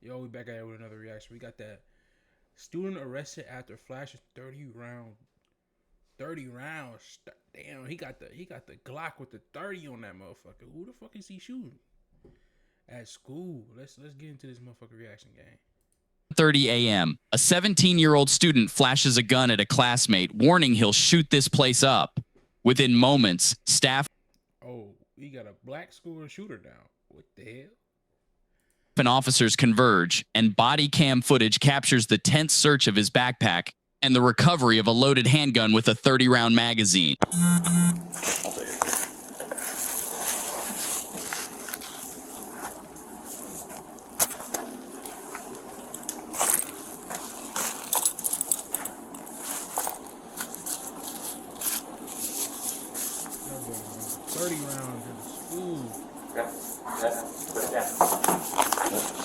Yo, we back at it with another reaction. We got that student arrested after flashing 30 rounds. Damn, he got the Glock with the 30 on that motherfucker. Who the fuck is he shooting? At school. Let's get into this motherfucker reaction game. 30 a.m. A 17-year-old student flashes a gun at a classmate, warning he'll shoot this place up. Within moments, staff Oh, we got a black school shooter down. What the hell? and officers converge, and body cam footage captures the tense search of his backpack and the recovery of a loaded handgun with a 30-round magazine. That boy, 30 rounds in the school. Yep. Put it down.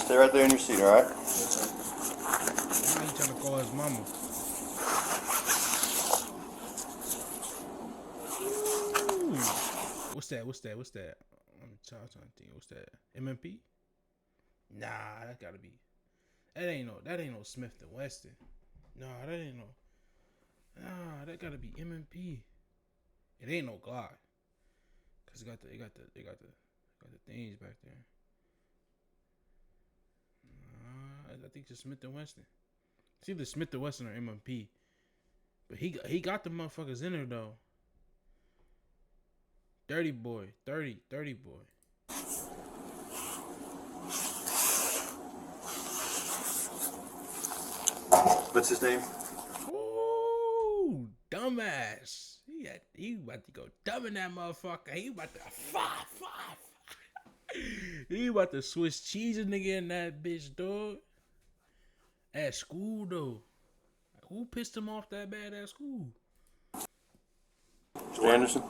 Stay right there in your seat, all right? Now he trying to call his mama. Ooh. What's that? I'm trying to think. What's that? MMP? Nah, that gotta be. That ain't no Smith and Wesson. Nah, that gotta be MMP. It ain't no Glock. Cause it got the things back there. I think it's Smith and Wesson. It's either Smith and Wesson or MMP. But he got the motherfuckers in there though. 30 boy. What's his name? Ooh, dumbass. He about to go dumb in that motherfucker. He about to He about to Swiss cheese a nigga in that bitch, dog. At school though. Who pissed him off that bad at school? Mr. Anderson?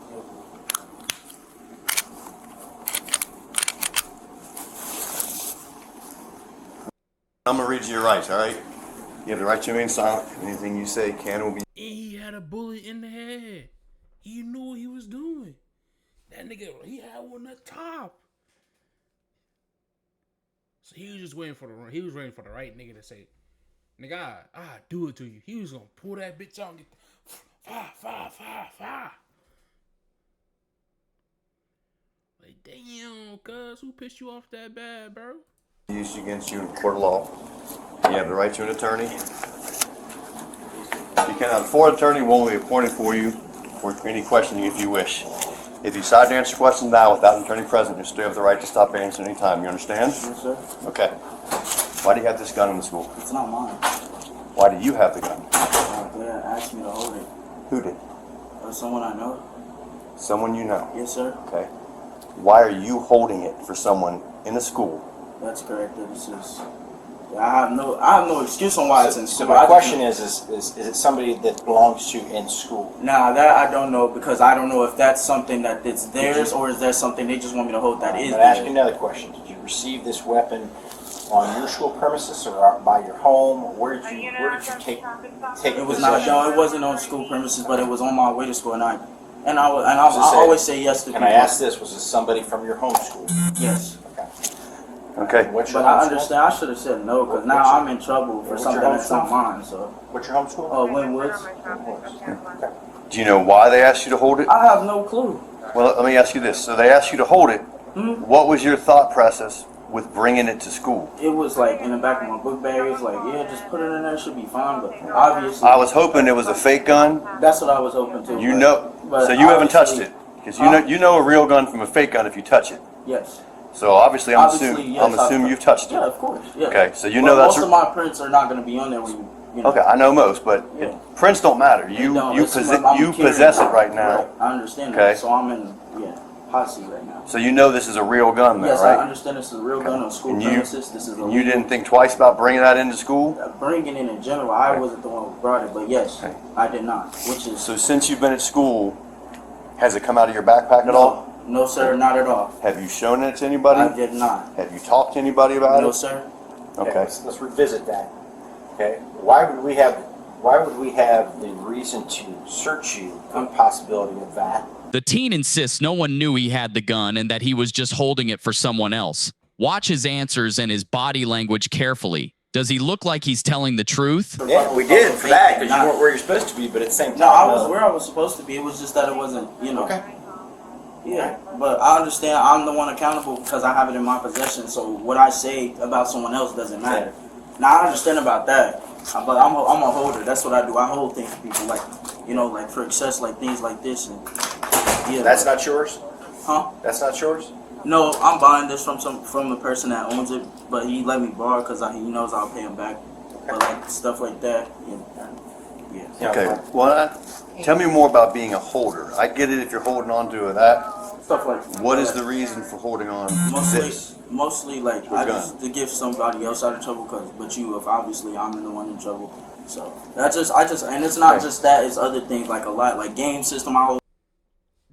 I'm gonna read you your rights, all right? You have the right to remain silent. Anything you say can or will be. And he had a bullet in the head. He knew what he was doing. That nigga, he had one at the top. So he was just waiting for the right nigga to say, nigga, I do it to you. He was gonna pull that bitch out and get fire. Like, damn, cuz, who pissed you off that bad, bro? Used against you in a court of law. You have the right to an attorney. You cannot afford an attorney will only be appointed for you for any questioning if you wish. If you decide to answer questions now without an attorney present, you still have the right to stop answering any time. You understand? Yes, sir. Okay. Why do you have this gun in the school? It's not mine. Why do you have the gun? My dad asked me to hold it. Who did? Someone I know. Someone you know. Yes, sir. Okay. Why are you holding it for someone in the school? That's correct. This is. I have no excuse on why it's in So school. my question is it somebody that belongs to in school? Nah, that I don't know because I don't know if that's something that it's theirs or is that something they just want me to hold that is I'm going to ask you theirs. another question. Did you receive this weapon on your school premises or by your home? Where did you take It was possession? not. No, it wasn't on school premises, but it was on my way to school, and I Was this always say yes to Can people. I ask this? Was this somebody from your home school? Yes. Okay. What's your But I home school? understand. I should have said no because now I'm in trouble for What's something your that's home not school? mine. So, What's your home school? Winwoods. Okay. Do you know why they asked you to hold it? I have no clue. Well, let me ask you this. So they asked you to hold it. Hmm? What was your thought process with bringing it to school? It was like in the back of my book bag. It's like, yeah, just put it in there. It should be fine. But obviously, I was hoping it was a fake gun. that's what I was hoping to. You but- know, but so you haven't touched obviously- it because you know a real gun from a fake gun if you touch it. Yes. So obviously, I'm Obviously, yes, assuming you've touched Yeah, it. of course. Yeah. Okay, so you But know that's most of my prints are not going to be on there when you know. okay. I know most, but Yeah. prints don't matter. They You don't. you It's possess what I'm you carrying. possess it right now. I understand Okay. that. So I'm in hot seat right now. So you know this is a real gun, then, Yes, I right? understand this is a real gun on school And you- premises. This is And you didn't think twice about bringing that into school. bringing it in general. I wasn't the one who brought it, but yes, Okay. I did not. Which is So since you've been at school, has it come out of your backpack at all? No, sir, not at all. Have you shown it to anybody? I did not. Have you talked to anybody about No, it? sir. Okay. Let's revisit that. Okay. Why would we have the reason to search you for the possibility of that? The teen insists no one knew he had the gun and that he was just holding it for someone else. Watch his answers and his body language carefully. Does he look like he's telling the truth? Yeah, we did for that because you weren't where you're supposed to be, but at the same time. No, I was where I was supposed to be. It was just that it wasn't, Okay. Yeah, but I understand I'm the one accountable because I have it in my possession. So what I say about someone else doesn't matter. Now I understand about that, but I'm a holder. That's what I do. I hold things for people, like like for access, like things like this. And yeah, That's not yours? huh? That's not yours? No, I'm buying this from the person that owns it, but he let me borrow because he knows I'll pay him back. But like stuff like that, yeah. Okay, well, tell me more about being a holder. I get it if you're holding on to that. Stuff like What is the reason for holding on to this? Mostly like We're I done. just to get somebody else out of trouble, if obviously I'm the one in trouble. So I just and it's not just that, it's other things like a lot like game system.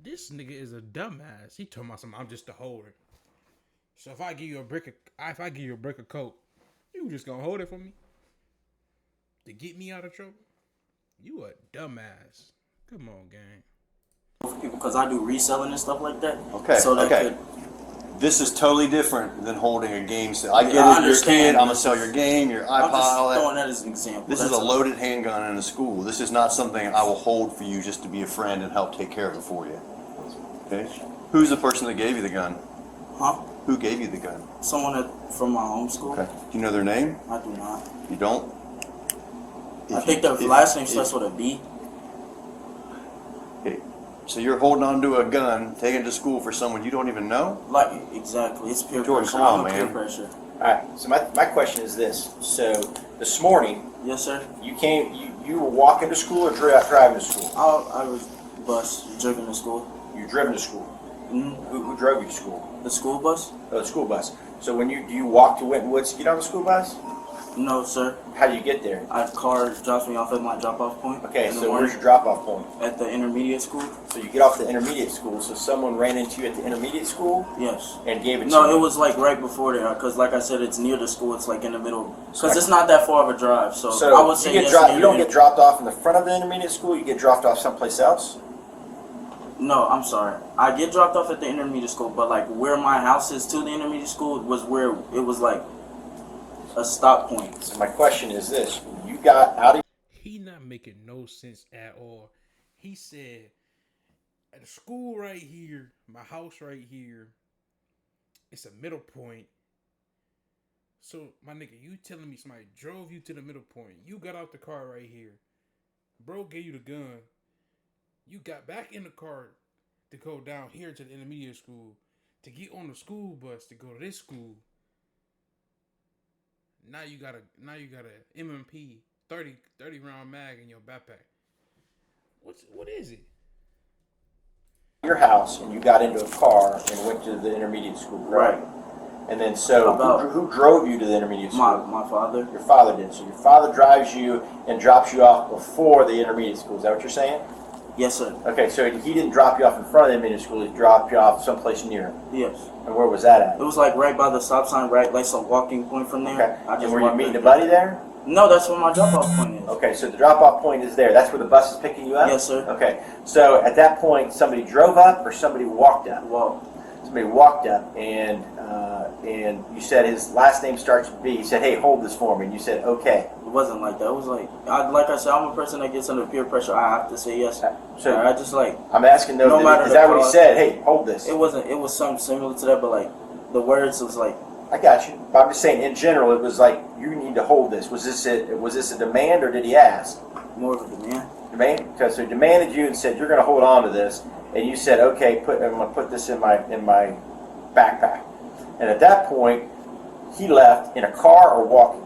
This nigga is a dumbass. He told me something. I'm just a holder. So if I give you a brick of coke, you just gonna hold it for me to get me out of trouble? You a dumbass. Come on, gang. People because I do reselling and stuff like that. Okay, So that okay. This is totally different than holding a game set. I get Yeah, I it, you're a understand. kid, I'm gonna sell your game, your I'm iPod, just all that. throwing that as an example. This is That's a all. loaded handgun in a school. This is not something I will hold for you just to be a friend and help take care of it for you. Okay? Who's the person that gave you the gun? Huh? Who gave you the gun? Someone from my home school. Okay. Do you know their name? I do not. You don't? I think their last name starts with a B. Okay. So you're holding on to a gun, taking it to school for someone you don't even know? Like exactly, it's peer Jordan, pressure. come on, I'm a peer man. pressure. Alright, so my question is this. So this morning, Yes, sir. you were walking to school or driving to school? I was driven to school. You driven to school. Mm-hmm. Who drove you to school? The school bus? Oh, the school bus. So do you walk to Winton Woods to get on the school bus? No, sir. How do you get there? A car drops me off at my drop-off point. Okay, in the so morning where's your drop-off point? at the intermediate school? So you get off the intermediate school, so someone ran into you at the intermediate school Yes. and gave it to No, you? it was like right before there, because like I said, it's near the school. It's like in the middle, because it's not that far of a drive. So, So I would say yes. you don't get dropped off in the front of the intermediate school, you get dropped off someplace else? No, I'm sorry. I get dropped off at the intermediate school, but like where my house is to the intermediate school was where it was like a stop point. So my question is this, you got out of He not making no sense at all. He said, at the school right here, my house right here, it's a middle point. So, my nigga, you telling me somebody drove you to the middle point. You got out the car right here. Bro gave you the gun. You got back in the car to go down here to the intermediate school to get on the school bus to go to this school. Now you got a MMP 30 round mag in your backpack. What is it? your house and you got into a car and went to the intermediate school, right? And then who drove you to the intermediate school? My father. Your father did. So your father drives you and drops you off before the intermediate school. Is that what you're saying? Yes, sir. Okay, so he didn't drop you off in front of the intermediate school. He dropped you off someplace near. Yes. And where was that at? It was like right by the stop sign, right, like some walking point from there. Okay. I just And were you walked meeting a right buddy there? there. No, that's where my drop-off point is. Okay, so the drop-off point is there. That's where the bus is picking you up? Yes, sir. Okay, so at that point, somebody drove up or somebody walked up? Well, Somebody walked up and you said his last name starts with B. He said, hey, hold this for me. And you said, okay. it wasn't like that. It was like I said, I'm a person that gets under peer pressure. I have to say yes. So I just like, I'm asking those, No matter is the that what he cause. said? Hey, hold this. it was something similar to that, but like the words was like, I got you. But I'm just saying, in general, it was like, you need to hold this. Was this a demand or did he ask? more of a demand. Demand? Because he demanded you and said, you're going to hold on to this. And you said, okay, I'm going to put this in my backpack. And at that point, he left in a car or walking.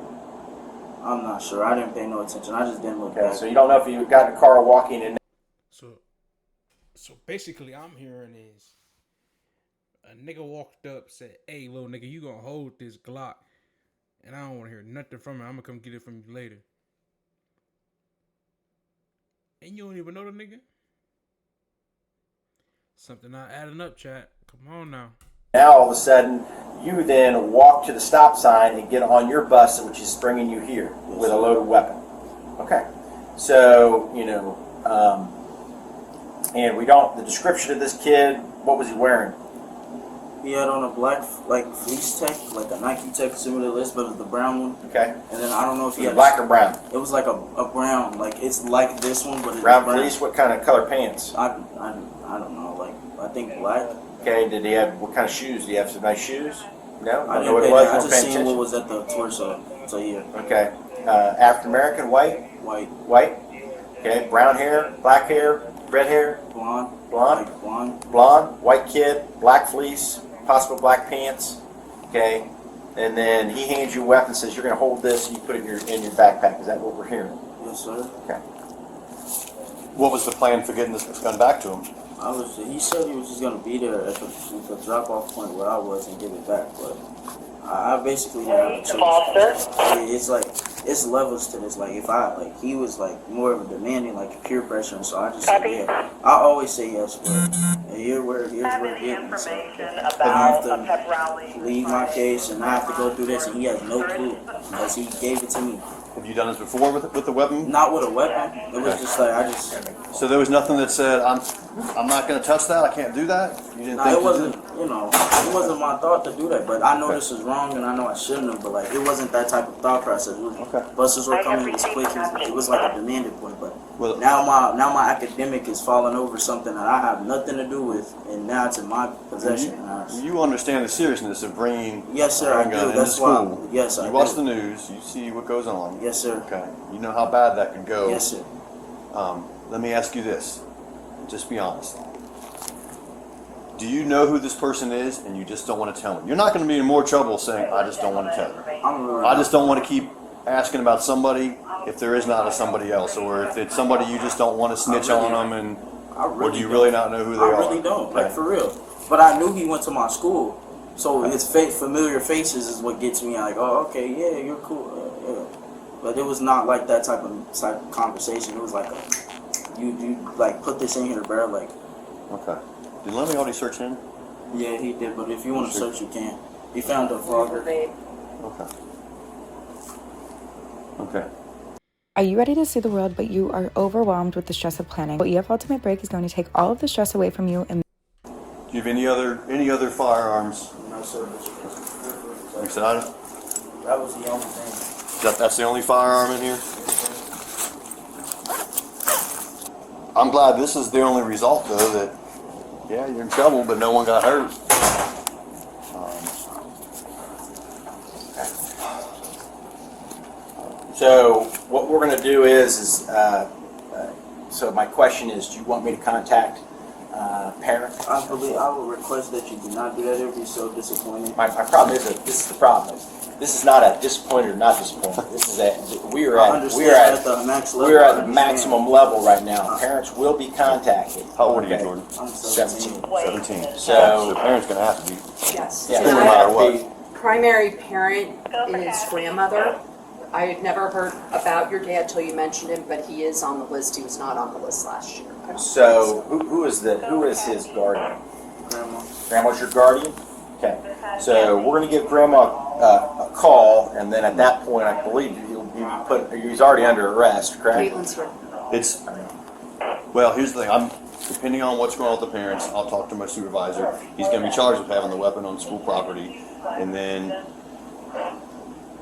I'm not sure. I didn't pay no attention. I just didn't look Okay, back. so you don't know if he got in a car or walking. And So basically, I'm hearing is a nigga walked up, said, "Hey, little nigga, you gonna hold this Glock?" And I don't want to hear nothing from him. I'm gonna come get it from you later. And you don't even know the nigga. Something not adding up, chat. Come on now. now all of a sudden, you then walk to the stop sign and get on your bus, which is bringing you here with a loaded weapon. Okay, so and we don't. The description of this kid, what was he wearing? He had on a black like fleece tech, like a Nike tech similar list, but it was the brown one. Okay. And then I don't know if he had Black or brown? It was like a brown, like it's like this one, but it's Brown fleece. What kind of color pants? I don't know, like I think black. Okay. Did he have what kind of shoes? Did he have some nice shoes? No. I Don't know didn't what pay it was. that. I Weren't just paying seen what attention? was at the torso. So yeah, Okay. African American, white, white, white. Okay. Brown hair, black hair, red hair, blonde, blonde, like blonde. blonde, white kid, black fleece, possible black pants. Okay. And then he hands you a weapon, says you're going to hold this, and you put it in your backpack. Is that what we're hearing? Yes, sir. Okay. What was the plan for getting this gun back to him? He said he was just gonna be there at the drop-off point where I was and give it back, but I basically didn't have a choice. It's like it's levels to this. Like if he was like more of a demanding, like peer pressure, and so I just said yeah. I always say yes, but here's where it getting me. So I have to leave my case and I have to go through this, and he has no clue because he gave it to me. Have you done this before with the weapon? Not with a weapon. It was just like So there was nothing that said I'm not going to touch that. I can't do that. You didn't No, think it wasn't. to do? It wasn't my thought to do that. But I know this is wrong, and I know I shouldn't have. But like, it wasn't that type of thought process. It was, Okay. Buses were coming. It was quick. It was like a demanded point. But Well- now my academic is falling over something that I have nothing to do with, and now it's in my possession. You understand the seriousness of bringing Yes, sir, a I gun do. into That's school. why. Yes, I You watch do. the news. You see what goes on. Yes, sir. Okay. You know how bad that could go. Yes, sir. Let me ask you this. Just be honest. Do you know who this person is and you just don't want to tell me? You're not going to be in more trouble saying, I just don't want to tell you. I'm really I just don't want to keep asking about somebody if there is not a somebody else, or if it's somebody you just don't want to snitch on them, and or do you really not know who they I are? really don't, Okay. like for real. But I knew he went to my school, so his familiar faces is what gets me. Like, oh, okay, yeah, you're cool. Yeah. But it was not like that type of conversation. It was like, you like put this in here, bro. Like, Okay. Did Lemmy already search him? yeah, he did. But if you want to search, you can. He found a vlogger. Okay. Okay. Are you ready to see the world, but you are overwhelmed with the stress of planning? Well, EF Ultimate Break is going to take all of the stress away from you and Do you have any other firearms? No, sir. Like I said, I don't, That was the only thing. that's the only firearm in here? I'm glad this is the only result, though, that, yeah, you're in trouble, but no one got hurt. So what we're going to do is so my question is, do you want me to contact parent? I believe I would request that you do not do that. It would be so disappointing. My problem is that this is the problem. This is not a disappointed or not disappointed. This is we are I at understand at the max level. we're I at the understand. maximum level right now. Parents will be contacted. How old are you, Okay. Jordan? I'm 17. 17. So- the parent's going to have to be, Yes. Yeah, no My matter what. primary parent is grandmother. I had never heard about your dad till you mentioned him, but he is on the list. He was not on the list last year. So who is his guardian? Grandma. Grandma's your guardian? Okay. So we're going to give Grandma a call, and then at that point, I believe he's already under arrest, correct? Caitlin's here. it's, well, here's the thing. Depending on what's going on with the parents, I'll talk to my supervisor. He's going to be charged with having the weapon on school property, and then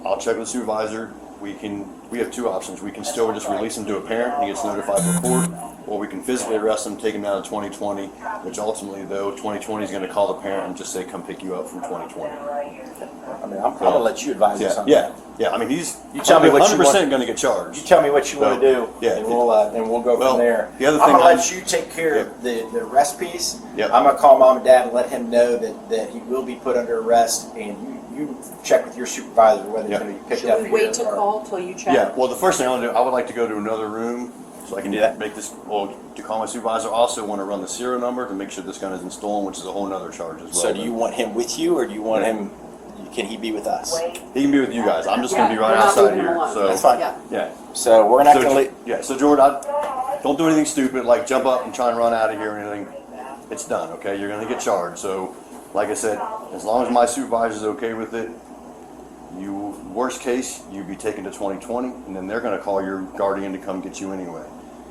I'll check with the supervisor. We have two options. We can still just release him to a parent and he gets notified of court, or we can physically arrest him, take him down to 2020, which ultimately, though, 2020 is going to call the parent and just say, come pick you up from 2020. I mean, I'm going to let you advise us on Yeah, that. yeah. I mean, he's You tell me what you 100% want. going to get You charged. tell me what you want to do, Yeah. and we'll go Well, from there. the other I'm thing going to I'm- let you take care of the arrest piece. Yep. I'm going to call mom and dad and let him know that he will be put under arrest, and you check with your supervisor whether he's Yep. going to be picked up Should we here wait to or- call till you check? Yeah, well, the first thing I want to do, I would like to go to another room so I can Do that. make this, well, to call my supervisor. I also want to run the serial number to make sure this gun isn't stolen, which is a whole nother charge as well. So do you want him with you, or do you want him? Can he be with us? He can be with you guys. I'm just going to be right we're not outside leaving him here. alone. So That's fine. Yeah. yeah. So we're not So, going to leave. yeah. So Jordan, don't do anything stupid like jump up and try and run out of here or anything. It's done. Okay, you're going to get charged. So, like I said, as long as my supervisor's okay with it, worst case, you'd be taken to 2020, and then they're going to call your guardian to come get you anyway.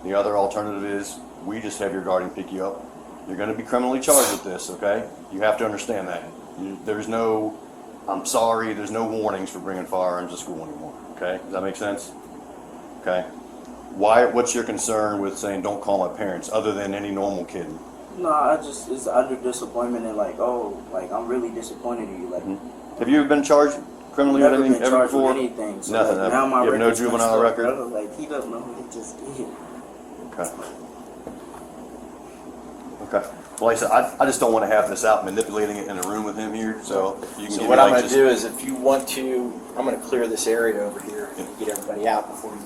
The other alternative is we just have your guardian pick you up. You're going to be criminally charged with this. Okay, you have to understand that. There's no, I'm sorry, there's no warnings for bringing firearms to school anymore. Okay, does that make sense? Okay. What's your concern with saying don't call my parents other than any normal kid? No, it's under disappointment and like, oh, like I'm really disappointed in you. Like, Have you ever been charged criminally with never anything been ever charged before? with anything. So Nothing. like, now my You have no record's juvenile messed up, record? bro. Like he doesn't know what he just did. Okay. Okay. Well, like I said, I just don't want to have this out manipulating it in a room with him here. So if you can So give what me, I'm like, going to do is, if you want to, I'm going to clear this area over here and get everybody out before you.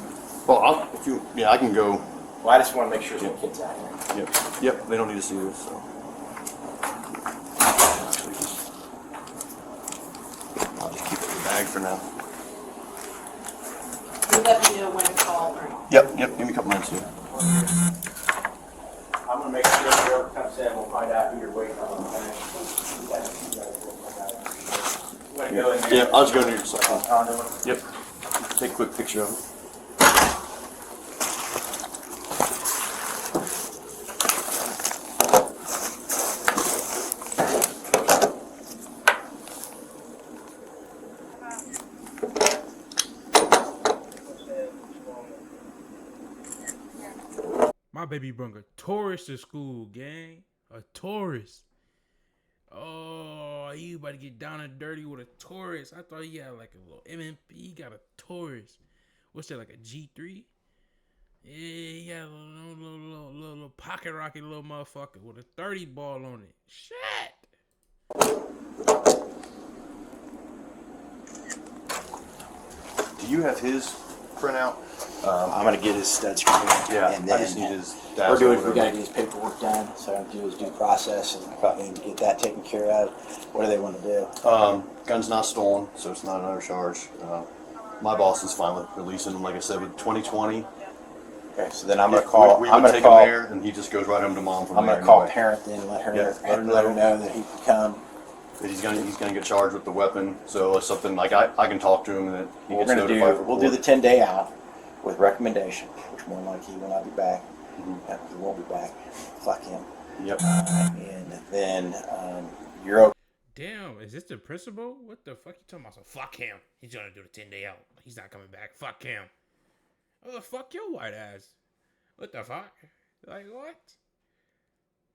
Well, if you, I can go. Well, I just want to make sure there's no kids out here. Yep. They don't need to see this. So. I'll just keep it in the bag for now. You let me know when to call or. Yep. Give me a couple minutes here. I'm going to make sure whoever comes in, we'll find out who you're waiting on. Go in there. Yeah, I'll just go near your second. Conduit. Yep. Take a quick picture of it. My baby brung a tourist to school, gang. A tourist. Oh, you about to get down and dirty with a tourist. I thought he had like a little MMP. He got a tourist. What's that, like a G3? Yeah, he got a little pocket rocket little motherfucker with a 30 ball on it. Shit. Do you have his printout? I'm going to get his stud screen. Yeah, And I then just need his. we got to get his paperwork done. So I'm going to do his due process and probably need to get that taken care of. What do they want to do? Gun's not stolen, so it's not another charge. My boss is fine with releasing him. Like I said, with 2020. Okay, so then I'm going to call. We I'm would going to take call. him there, and he just goes right home to mom from I'm there. going to call anyway. parent then, let her Yeah, let her know that he can come. That he's gonna get charged with the weapon. So it's something like I can talk to him and that he We're gets going to notified. do. for We'll do court. the 10-day out with recommendation, which more than likely he will not be back. He won't be back. Fuck him. Yep. And then you're okay. Damn, is this the principal? What the fuck you talking about? So fuck him. He's gonna do the 10-day out. He's not coming back. Fuck him. Oh, fuck your white ass. What the fuck? Like what?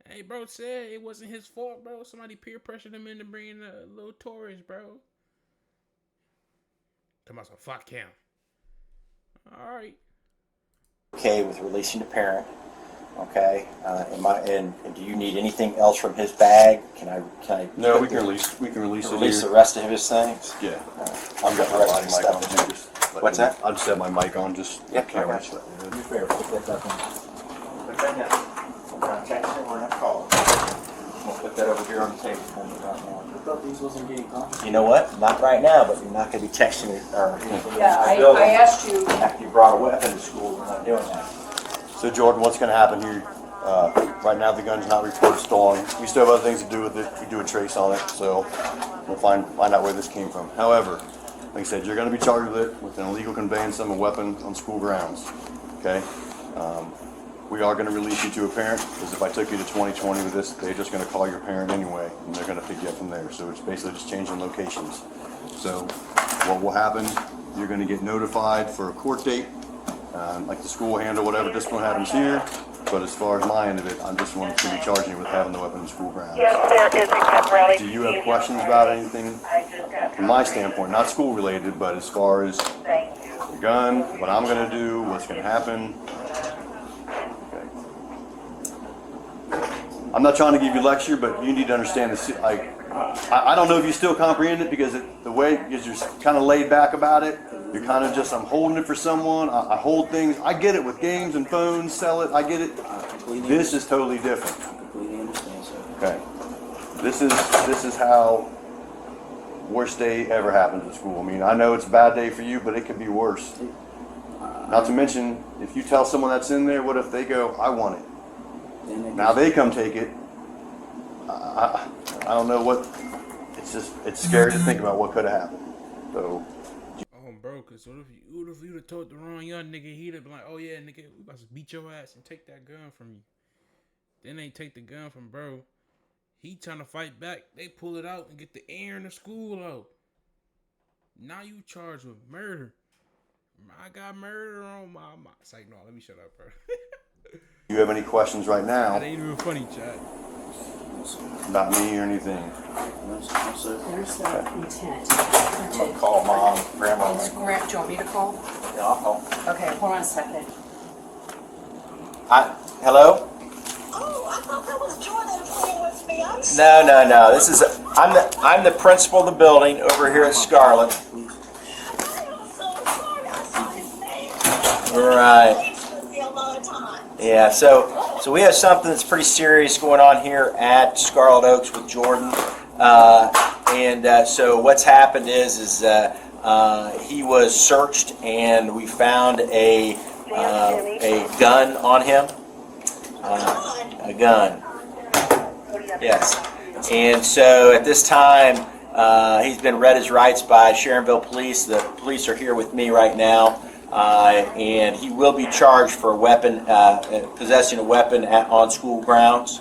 Hey, bro said it wasn't his fault, bro. Somebody peer pressured him into bringing a little tourist, bro. Come on, so fuck him. All right. Okay with releasing the parent. Okay. And do you need anything else from his bag? Can I? No, we can release it release here. the rest of his things. Yeah. I've got the rest of his mic on. stuff. Just let What's me- that? I'll just have my mic on. Just Yeah, camera. I got you. You better put that up in. Put that down. We're gonna text him. We're gonna call him. We'll put that over here on the table for me right now. I thought these wasn't getting copies. You know what? Not right now, but you're not gonna be texting me or. Yeah, I asked you. After you brought a weapon to school, we're not doing that. So Jordan, what's going to happen here? Right now, the gun's not reported stolen. We still have other things to do with it. We do a trace on it, so we'll find out where this came from. However, like I said, you're going to be charged with it with an illegal conveyance of a weapon on school grounds. Okay. We are going to release you to a parent because if I took you to 2020 with this, they're just going to call your parent anyway, and they're going to pick you up from there. So it's basically just changing locations. So what will happen? You're going to get notified for a court date. Like the school will handle whatever discipline happens here, but as far as my end of it, I'm just wanting to be charging you with having the weapon in school grounds. Yes, there is a pep rally. Do you have questions about anything from my standpoint, not school related, but as far as Thank you. the gun, what I'm going to do, what's going to happen? Okay. I'm not trying to give you a lecture, but you need to understand this. I don't know if you still comprehend it because the way because you're kind of laid back about it. You're kind of just, I'm holding it for someone. I hold things. I get it with games and phones, sell it. I get it. This is totally different. I completely understand, sir. Okay. This is how worst day ever happens at school. I mean, I know it's a bad day for you, but it could be worse. Not to mention, if you tell someone that's in there, what if they go, I want it. Now they come take it. I don't know what. It's scary to think about what could have happened. So. Bro, cause what if you'd have told the wrong young nigga, he'd have been like, oh yeah, nigga, we about to beat your ass and take that gun from you. Then they take the gun from bro. He trying to fight back. They pull it out and get the air in the school out. Now you charged with murder. I got murder on my. It's like, no, let me shut up, bro. You have any questions right now? That ain't even funny, Chad. About me or anything? There's the intent. I'm gonna call mom, grandma. Do you want me to call? Yeah, I'll call. Okay, hold on a second. Hello? Oh, I thought that was Jordan playing with me. I'm No. This is I'm the principal of the building over here at Scarlet. so sorry. I saw his name. Right. He's with me a lot of times. Yeah. So we have something that's pretty serious going on here at Scarlet Oaks with Jordan. So what's happened is he was searched and we found a gun on him. A gun. Yes. And so at this time, he's been read his rights by Sharonville Police. The police are here with me right now. And he will be charged for possessing a weapon on school grounds.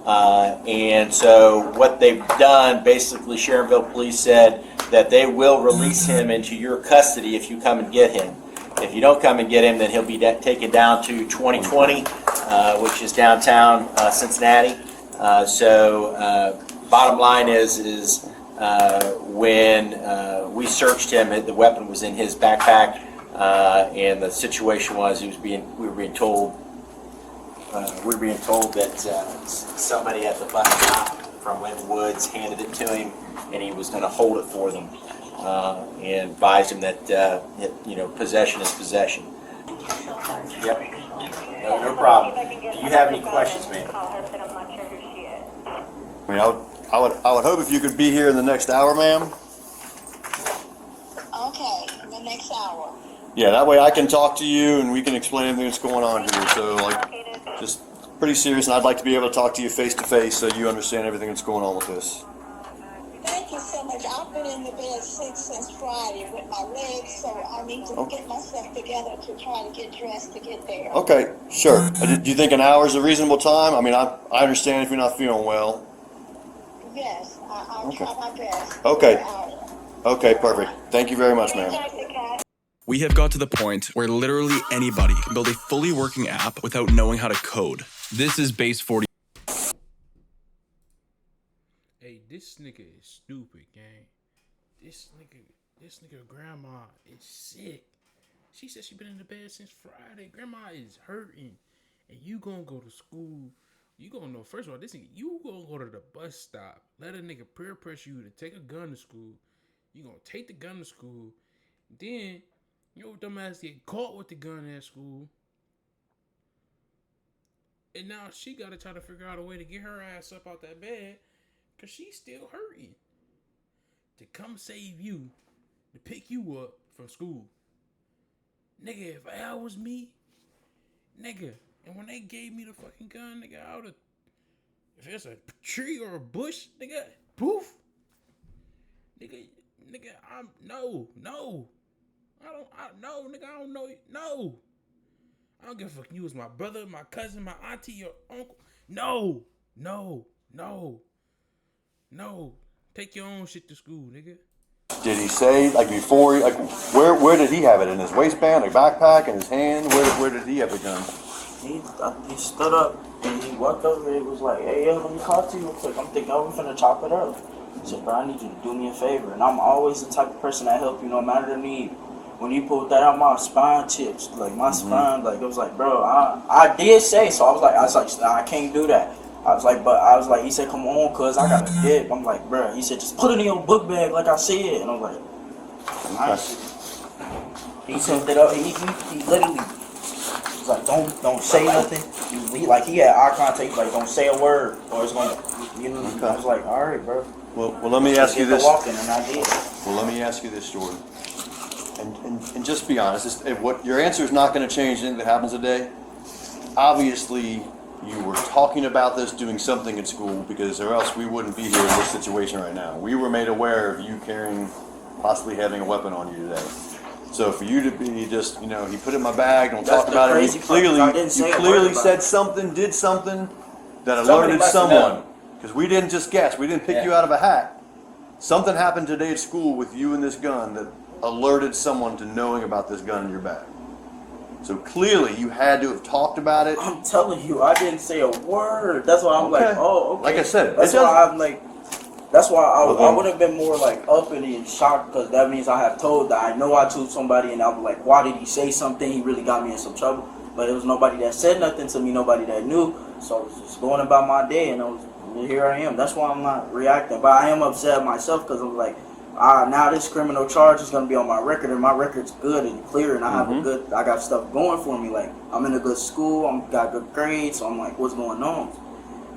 And so what they've done, basically Sharonville Police said that they will release him into your custody if you come and get him. If you don't come and get him, then he'll be taken down to 2020, which is downtown Cincinnati. Bottom line is when we searched him, the weapon was in his backpack, and the situation was we were being told that somebody at the bus stop from Wynn Woods handed it to him, and he was going to hold it for them, and advised him that possession is possession. Yep. No problem. Do you have any questions, ma'am? I mean, I would hope if you could be here in the next hour, ma'am. Okay, in the next hour. Yeah, that way I can talk to you and we can explain everything that's going on here. So, just pretty serious, and I'd like to be able to talk to you face to face so you understand everything that's going on with this. Thank you so much. I've been in the bed sick since Friday with my legs, so I need to get myself together to try to get dressed to get there. Okay, sure. Do you think an hour is a reasonable time? I mean, I understand if you're not feeling well. Yes, I'll try my best. Okay. Okay, perfect. Thank you very much, ma'am. We have got to the point where literally anybody can build a fully working app without knowing how to code. This is Base 40. Hey, this nigga is stupid, gang. This nigga grandma is sick. She said she been in the bed since Friday. Grandma is hurting. And you gonna go to school. You gonna know, first of all, this nigga, you gonna go to the bus stop. Let a nigga peer pressure you to take a gun to school. You gonna take the gun to school. Then, your dumbass get caught with the gun at school. And now she gotta try to figure out a way to get her ass up out that bed. Cause she's still hurting. To come save you. To pick you up from school. Nigga, if that was me. Nigga. And when they gave me the fucking gun, nigga, I would've. If it's a tree or a bush, nigga, poof. Nigga, no. I don't know you. No. I don't give a fuck. You was my brother, my cousin, my auntie, your uncle. No. Take your own shit to school, nigga. Did he say, before, where did he have it? In his waistband, a backpack, in his hand? Where did he have the gun? He stood up and he walked over and he was like, hey, yo, let me talk to you real quick. I'm thinking, we're finna chop it up. He said, bro, I need you to do me a favor. And I'm always the type of person that help you no matter the need. When he pulled that out, my spine tipped. My spine, it was like, bro, I did say, so I was like, nah, I can't do that. He said, come on, cuz I got a dip. I'm like, bro, he said, just put it in your book bag like I said. And I was like, nice. He sent it up, he literally was like, don't say nothing. He had eye contact, don't say a word, or it's going to, I was like, all right, bro. Well, let me ask you this. Walking, and I did. Well, let me ask you this, Jordan. And just be honest, what your answer is not going to change anything that happens today. Obviously, you were talking about this, doing something at school, because or else we wouldn't be here in this situation right now. We were made aware of you possibly having a weapon on you today. So for you to be just, he put it in my bag, don't talk about it. You clearly said something, did something that alerted someone. Because we didn't just guess. We didn't pick you out of a hat. Something happened today at school with you and this gun that alerted someone to knowing about this gun in your bag. So clearly you had to have talked about it. I'm telling you, I didn't say a word. That's why I'm like, oh, okay. Like I said, that's why I'm like, that's why I then- would have been more like uppity and shocked, because that means I have told that I know I told somebody, and I'll be like, why did he say something? He really got me in some trouble. But it was nobody that said nothing to me, nobody that knew. So I was just going about my day, and here I am. That's why I'm not reacting. But I am upset at myself, because I'm like, now this criminal charge is gonna be on my record, and my record's good and clear, and I have I got stuff going for me. Like, I'm in a good school, got good grades, so I'm like, what's going on?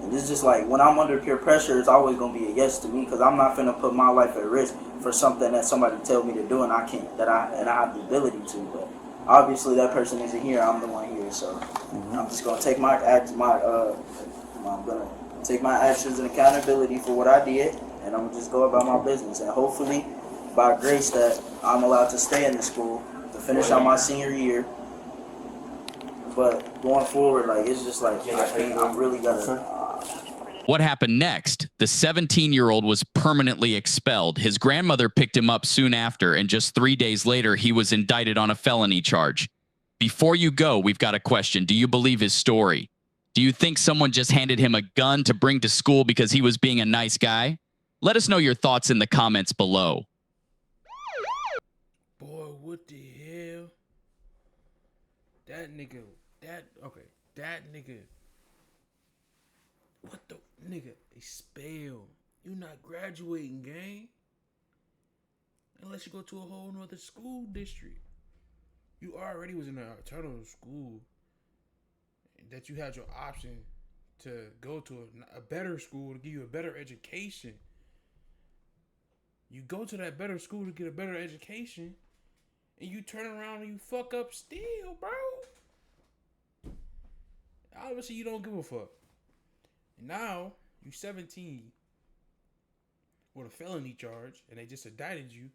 And it's just like, when I'm under peer pressure, it's always gonna be a yes to me, because I'm not finna put my life at risk for something that somebody tell me to do and I can't, and I have the ability to. But obviously that person isn't here. I'm the one here, so I'm just gonna take I'm gonna take my actions and accountability for what I did, and I'm gonna just go about my business. And hopefully, by grace, that I'm allowed to stay in the school to finish out my senior year. But going forward, like, it's just like, I'm really gonna. What happened next? The 17-year-old was permanently expelled. His grandmother picked him up soon after, and just 3 days later, he was indicted on a felony charge. Before you go, we've got a question. Do you believe his story? Do you think someone just handed him a gun to bring to school because he was being a nice guy? Let us know your thoughts in the comments below. Boy, what the hell? That nigga, what the nigga? Expelled. You not graduating, gang. Unless you go to a whole nother school district. You already was in an alternative school that you had your option to go to a better school to give you a better education. You go to that better school to get a better education, and you turn around and you fuck up still, bro. Obviously, you don't give a fuck. Now, you 17 with a felony charge, and they just indicted you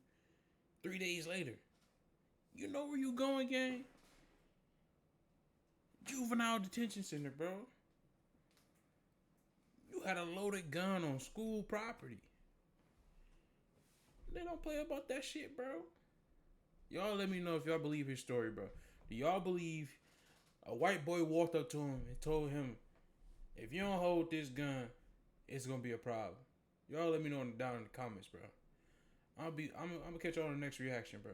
3 days later. You know where you going, gang? Juvenile detention center, bro. You had a loaded gun on school property. They don't play about that shit, bro. Y'all let me know if y'all believe his story, bro. Do y'all believe a white boy walked up to him and told him, if you don't hold this gun, it's gonna be a problem? Y'all let me know down in the comments, bro. I'm gonna catch y'all on the next reaction, bro.